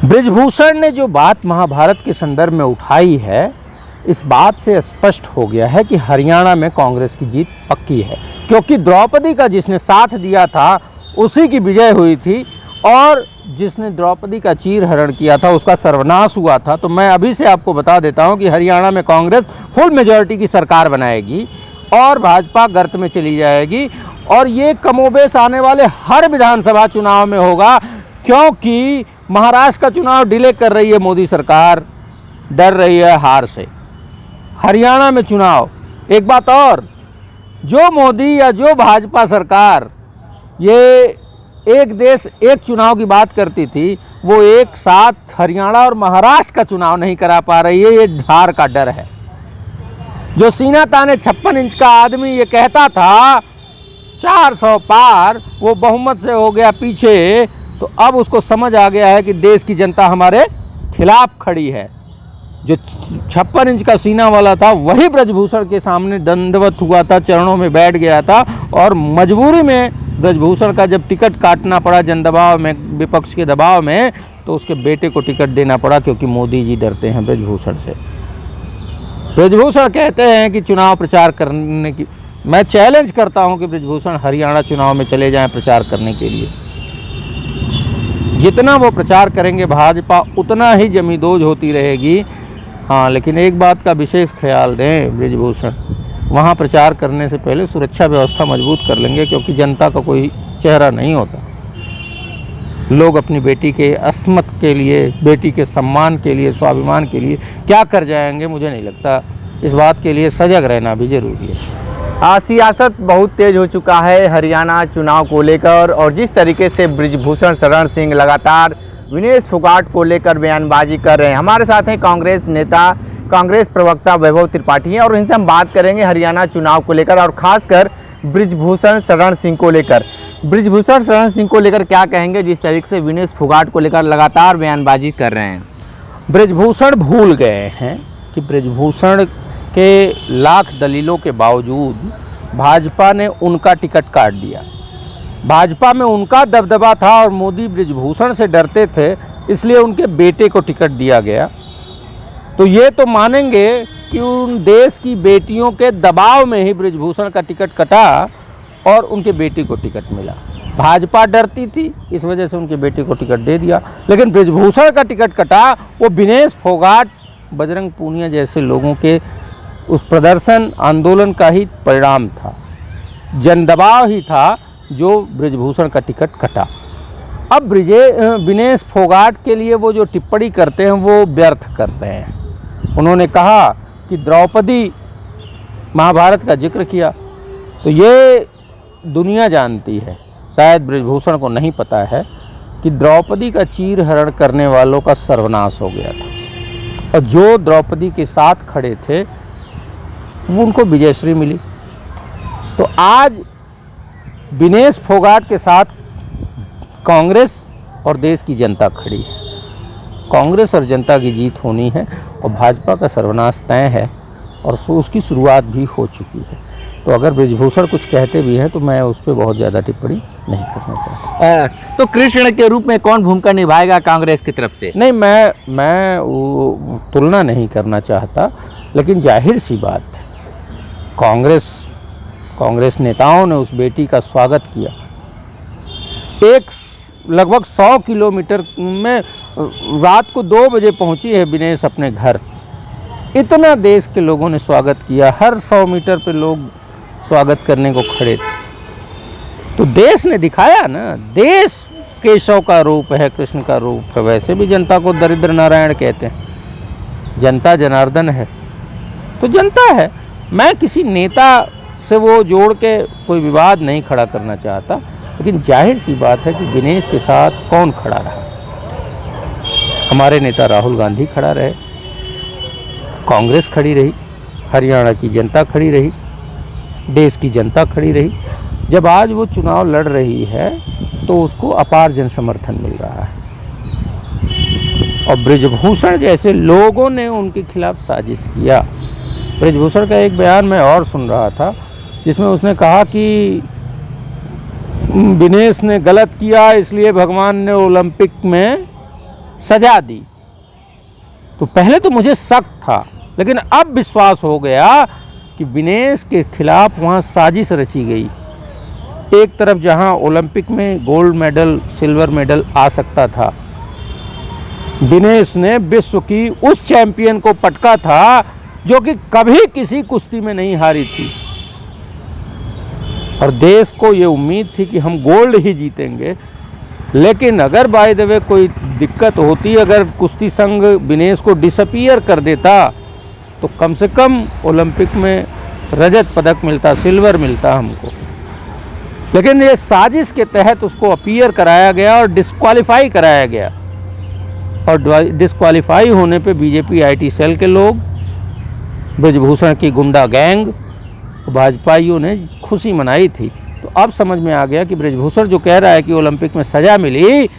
बृजभूषण ने जो बात महाभारत के संदर्भ में उठाई है, इस बात से स्पष्ट हो गया है कि हरियाणा में कांग्रेस की जीत पक्की है, क्योंकि द्रौपदी का जिसने साथ दिया था उसी की विजय हुई थी और जिसने द्रौपदी का चीरहरण किया था उसका सर्वनाश हुआ था। तो मैं अभी से आपको बता देता हूं कि हरियाणा में कांग्रेस फुल मेजॉरिटी की सरकार बनाएगी और भाजपा गर्त में चली जाएगी, और ये कमोबेश आने वाले हर विधानसभा चुनाव में होगा, क्योंकि महाराष्ट्र का चुनाव डिले कर रही है मोदी सरकार, डर रही है हार से। हरियाणा में चुनाव, एक बात और, जो मोदी या जो भाजपा सरकार ये एक देश एक चुनाव की बात करती थी, वो एक साथ हरियाणा और महाराष्ट्र का चुनाव नहीं करा पा रही है। ये हार का डर है। जो सीना ताने 56 इंच का आदमी ये कहता था 400 पार, वो बहुमत से हो गया पीछे, तो अब उसको समझ आ गया है कि देश की जनता हमारे खिलाफ खड़ी है। जो 56 इंच का सीना वाला था वही बृजभूषण के सामने दंडवत हुआ था, चरणों में बैठ गया था, और मजबूरी में बृजभूषण का जब टिकट काटना पड़ा जन दबाव में, विपक्ष के दबाव में, तो उसके बेटे को टिकट देना पड़ा, क्योंकि मोदी जी डरते हैं बृजभूषण से। बृजभूषण कहते हैं कि चुनाव प्रचार करने की, मैं चैलेंज करता हूं कि बृजभूषण हरियाणा चुनाव में चले जाएं प्रचार करने के लिए। जितना वो प्रचार करेंगे भाजपा उतना ही जमींदोज होती रहेगी। हाँ, लेकिन एक बात का विशेष ख्याल दें बृजभूषण, वहाँ प्रचार करने से पहले सुरक्षा व्यवस्था मजबूत कर लेंगे, क्योंकि जनता का कोई चेहरा नहीं होता। लोग अपनी बेटी के अस्मत के लिए, बेटी के सम्मान के लिए, स्वाभिमान के लिए क्या कर जाएंगे, मुझे नहीं लगता। इस बात के लिए सजग रहना भी जरूरी है। सियासत बहुत तेज हो चुका है हरियाणा चुनाव को लेकर, और जिस तरीके से बृजभूषण शरण सिंह लगातार विनेश फोगाट को लेकर बयानबाजी कर रहे हैं। हमारे साथ हैं कांग्रेस नेता, कांग्रेस प्रवक्ता वैभव त्रिपाठी हैं, और इनसे हम बात करेंगे हरियाणा चुनाव को लेकर और खासकर बृजभूषण शरण सिंह को लेकर। बृजभूषण शरण सिंह को लेकर क्या कहेंगे, जिस तरीके से विनेश फोगाट को लेकर लगातार बयानबाजी कर रहे हैं? बृजभूषण भूल गए हैं कि बृजभूषण के लाख दलीलों के बावजूद भाजपा ने उनका टिकट काट दिया। भाजपा में उनका दबदबा था और मोदी बृजभूषण से डरते थे, इसलिए उनके बेटे को टिकट दिया गया। तो ये तो मानेंगे कि उन देश की बेटियों के दबाव में ही बृजभूषण का टिकट कटा और उनके बेटे को टिकट मिला। भाजपा डरती थी, इस वजह से उनके बेटे को टिकट दे दिया, लेकिन बृजभूषण का टिकट कटा वो विनेश फोगाट, बजरंग पूनिया जैसे लोगों के उस प्रदर्शन आंदोलन का ही परिणाम था। जन दबाव ही था जो बृजभूषण का टिकट कटा। अब विनेश फोगाट के लिए वो जो टिप्पणी करते हैं वो व्यर्थ कर रहे हैं। उन्होंने कहा कि द्रौपदी, महाभारत का जिक्र किया, तो ये दुनिया जानती है, शायद बृजभूषण को नहीं पता है कि द्रौपदी का चीरहरण करने वालों का सर्वनाश हो गया था, और जो द्रौपदी के साथ खड़े थे वो उनको विजयश्री मिली। तो आज विनेश फोगाट के साथ कांग्रेस और देश की जनता खड़ी है। कांग्रेस और जनता की जीत होनी है और भाजपा का सर्वनाश तय है, और उसकी शुरुआत भी हो चुकी है। तो अगर बृजभूषण कुछ कहते भी हैं तो मैं उस पर बहुत ज़्यादा टिप्पणी नहीं करना चाहता। तो कृष्ण के रूप में कौन भूमिका निभाएगा कांग्रेस की तरफ से? नहीं, मैं वो तुलना नहीं करना चाहता, लेकिन जाहिर सी बात, कांग्रेस नेताओं ने उस बेटी का स्वागत किया। लगभग 100 किलोमीटर में रात को 2 बजे पहुंची है विनेश अपने घर। इतना देश के लोगों ने स्वागत किया, हर 100 मीटर पे लोग स्वागत करने को खड़े थे। तो देश ने दिखाया ना, देश केशव का रूप है, कृष्ण का रूप है। वैसे भी जनता को दरिद्र नारायण कहते हैं, जनता जनार्दन है, तो जनता है। मैं किसी नेता से वो जोड़ के कोई विवाद नहीं खड़ा करना चाहता, लेकिन जाहिर सी बात है कि विनेश के साथ कौन खड़ा रहा? हमारे नेता राहुल गांधी खड़ा रहे, कांग्रेस खड़ी रही, हरियाणा की जनता खड़ी रही, देश की जनता खड़ी रही। जब आज वो चुनाव लड़ रही है तो उसको अपार जन समर्थन मिल रहा है, और बृजभूषण जैसे लोगों ने उनके खिलाफ साजिश किया। बृजभूषण का एक बयान मैं और सुन रहा था, जिसमें उसने कहा कि विनेश ने गलत किया, इसलिए भगवान ने ओलंपिक में सजा दी। तो पहले तो मुझे शक था, लेकिन अब विश्वास हो गया कि विनेश के खिलाफ वहाँ साजिश रची गई। एक तरफ जहाँ ओलंपिक में गोल्ड मेडल, सिल्वर मेडल आ सकता था, विनेश ने विश्व की उस चैंपियन को पटका था जो कि कभी किसी कुश्ती में नहीं हारी थी, और देश को ये उम्मीद थी कि हम गोल्ड ही जीतेंगे। लेकिन अगर बाय द वे कोई दिक्कत होती, अगर कुश्ती संघ विनेश को डिसअपीयर कर देता, तो कम से कम ओलंपिक में रजत पदक मिलता, सिल्वर मिलता हमको। लेकिन ये साजिश के तहत उसको अपीयर कराया गया और डिस्क्वालीफाई कराया गया, और डिस्क्वालीफाई होने पे बीजेपी आईटी सेल के लोग, ब्रिजभूषण की गुंडा गैंग, भाजपाइयों ने खुशी मनाई थी। तो अब समझ में आ गया कि ब्रिजभूषण जो कह रहा है कि ओलंपिक में सज़ा मिली,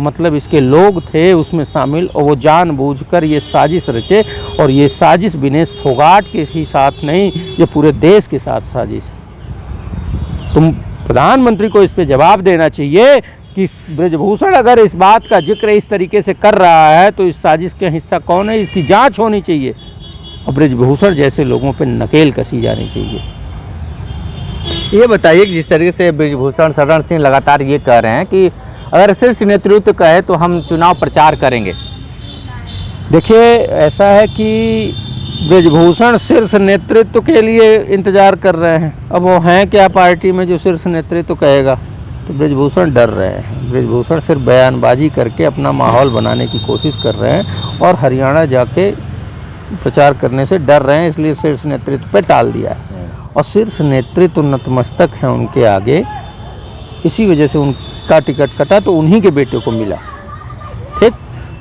मतलब इसके लोग थे उसमें शामिल, और वो जानबूझकर ये साजिश रचे। और ये साजिश विनेश फोगाट के ही साथ नहीं, ये पूरे देश के साथ साजिश है। तुम प्रधानमंत्री को इस पे जवाब देना चाहिए कि ब्रिजभूषण अगर इस बात का जिक्र इस तरीके से कर रहा है तो इस साजिश का हिस्सा कौन है, इसकी जांच होनी चाहिए, और ब्रिजभूषण जैसे लोगों पे नकेल कसी जानी चाहिए। ये बताइए कि जिस तरीके से ब्रिजभूषण शरण सिंह लगातार ये कह रहे हैं कि अगर शीर्ष नेतृत्व कहे तो हम चुनाव प्रचार करेंगे। देखिए, ऐसा है कि ब्रिजभूषण शीर्ष नेतृत्व के लिए इंतजार कर रहे हैं। अब वो हैं क्या पार्टी में जो शीर्ष नेतृत्व कहेगा, तो ब्रिजभूषण डर रहे हैं। ब्रिजभूषण सिर्फ बयानबाजी करके अपना माहौल बनाने की कोशिश कर रहे हैं, और हरियाणा जाके प्रचार करने से डर रहे हैं, इसलिए शीर्ष नेतृत्व पे टाल दिया है। और शीर्ष नेतृत्व नतमस्तक है उनके आगे, इसी वजह से उनका टिकट कटा तो उन्हीं के बेटे को मिला। ठीक,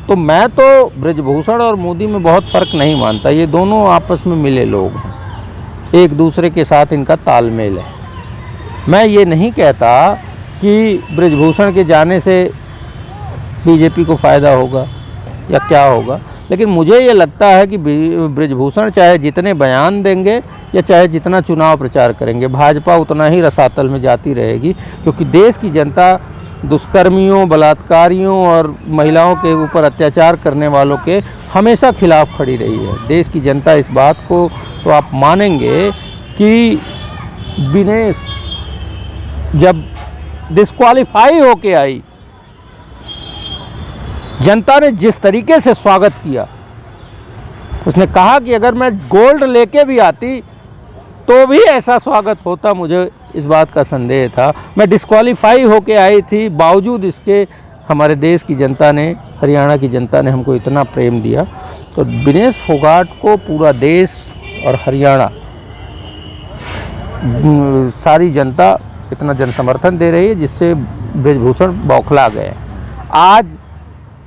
तो मैं तो ब्रिजभूषण और मोदी में बहुत फ़र्क नहीं मानता। ये दोनों आपस में मिले लोग हैं, एक दूसरे के साथ इनका तालमेल है। मैं ये नहीं कहता कि ब्रिजभूषण के जाने से बीजेपी को फ़ायदा होगा या क्या होगा, लेकिन मुझे ये लगता है कि ब्रिजभूषण चाहे जितने बयान देंगे या चाहे जितना चुनाव प्रचार करेंगे, भाजपा उतना ही रसातल में जाती रहेगी, क्योंकि देश की जनता दुष्कर्मियों, बलात्कारियों और महिलाओं के ऊपर अत्याचार करने वालों के हमेशा खिलाफ खड़ी रही है। देश की जनता इस बात को तो आप मानेंगे कि विनेश जब डिस्क्वालीफाई होके आई, जनता ने जिस तरीके से स्वागत किया, उसने कहा कि अगर मैं गोल्ड लेके भी आती तो भी ऐसा स्वागत होता, मुझे इस बात का संदेह था। मैं डिस्क्वालीफाई होके आई थी, बावजूद इसके हमारे देश की जनता ने, हरियाणा की जनता ने हमको इतना प्रेम दिया। तो विनेश फोगाट को पूरा देश और हरियाणा, सारी जनता इतना जनसमर्थन दे रही है, जिससे ब्रिजभूषण बौखला गए। आज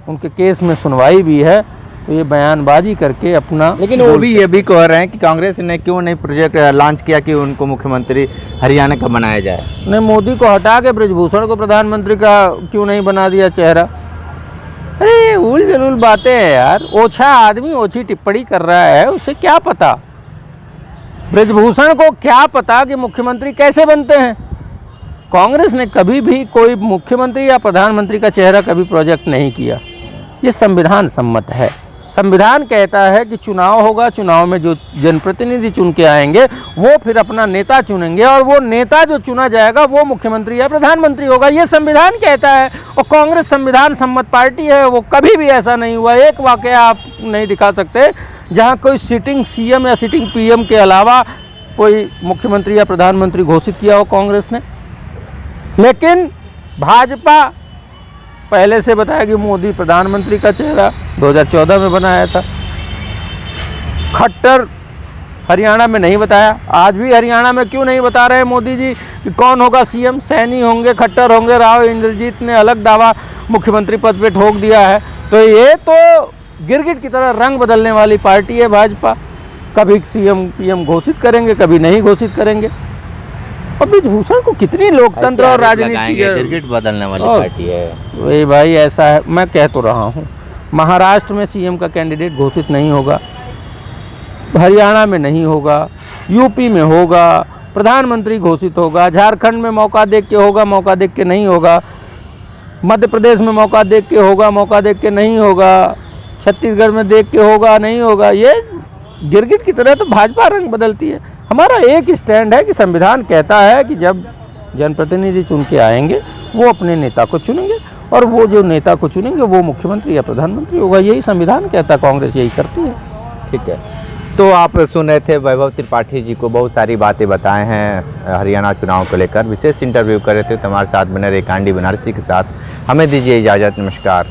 उनके केस में सुनवाई भी है, तो ये बयानबाजी करके अपना, लेकिन वो भी ये भी कह रहे हैं कि कांग्रेस ने क्यों नहीं प्रोजेक्ट लॉन्च किया कि उनको मुख्यमंत्री हरियाणा का बनाया जाए। नहीं, मोदी को हटा के ब्रिजभूषण को प्रधानमंत्री का क्यों नहीं बना दिया चेहरा। अरे उल जलूल बातें हैं यार, ओछा आदमी ओछी टिप्पणी कर रहा है, उसे क्या पता, ब्रिजभूषण को क्या पता कि मुख्यमंत्री कैसे बनते हैं। कांग्रेस ने कभी भी कोई मुख्यमंत्री या प्रधानमंत्री का चेहरा कभी प्रोजेक्ट नहीं किया। ये संविधान सम्मत है। संविधान कहता है कि चुनाव होगा, चुनाव में जो जनप्रतिनिधि चुन के आएंगे वो फिर अपना नेता चुनेंगे, और वो नेता जो चुना जाएगा वो मुख्यमंत्री या प्रधानमंत्री होगा। ये संविधान कहता है, और कांग्रेस संविधान सम्मत पार्टी है। वो कभी भी ऐसा नहीं हुआ, एक वाकया आप नहीं दिखा सकते जहाँ कोई सिटिंग सीएम या सिटिंग पीएम के अलावा कोई मुख्यमंत्री या प्रधानमंत्री घोषित किया हो कांग्रेस ने। लेकिन भाजपा पहले से बताया कि मोदी प्रधानमंत्री का चेहरा 2014 में बनाया था। खट्टर हरियाणा में नहीं बताया, आज भी हरियाणा में क्यों नहीं बता रहे मोदी जी कि कौन होगा सीएम। सैनी होंगे, खट्टर होंगे, राव इंद्रजीत ने अलग दावा मुख्यमंत्री पद पे ठोक दिया है। तो ये तो गिरगिट की तरह रंग बदलने वाली पार्टी है भाजपा। कभी सीएम पीएम घोषित करेंगे, कभी नहीं घोषित करेंगे। और ब्रिजभूषण को कितनी लोकतंत्र और राजनीति गिरगिट बदलने वाली पार्टी है। वही भाई, ऐसा है, मैं कह तो रहा हूँ। महाराष्ट्र में सीएम का कैंडिडेट घोषित नहीं होगा, हरियाणा में नहीं होगा, यूपी में होगा, प्रधानमंत्री घोषित होगा, झारखंड में मौका देख के होगा, मौका देख के नहीं होगा। मध्य प्रदेश में मौका देख के होगा, मौका देख के नहीं होगा, छत्तीसगढ़ में देख के होगा नहीं होगा, ये गिरगिट की तरह तो भाजपा रंग बदलती है। हमारा एक स्टैंड है कि संविधान कहता है कि जब जनप्रतिनिधि चुन के आएंगे वो अपने नेता को चुनेंगे, और वो जो नेता को चुनेंगे वो मुख्यमंत्री या प्रधानमंत्री होगा, यही संविधान कहता है। कांग्रेस यही करती है। ठीक है, तो आप सुन रहे थे वैभव त्रिपाठी जी को, बहुत सारी बातें बताए हैं हरियाणा चुनाव को लेकर, विशेष इंटरव्यू कर रहे थे। तो हमारे साथ बने रहे कांडी बनारसी के साथ। हमें दीजिए इजाज़त, नमस्कार।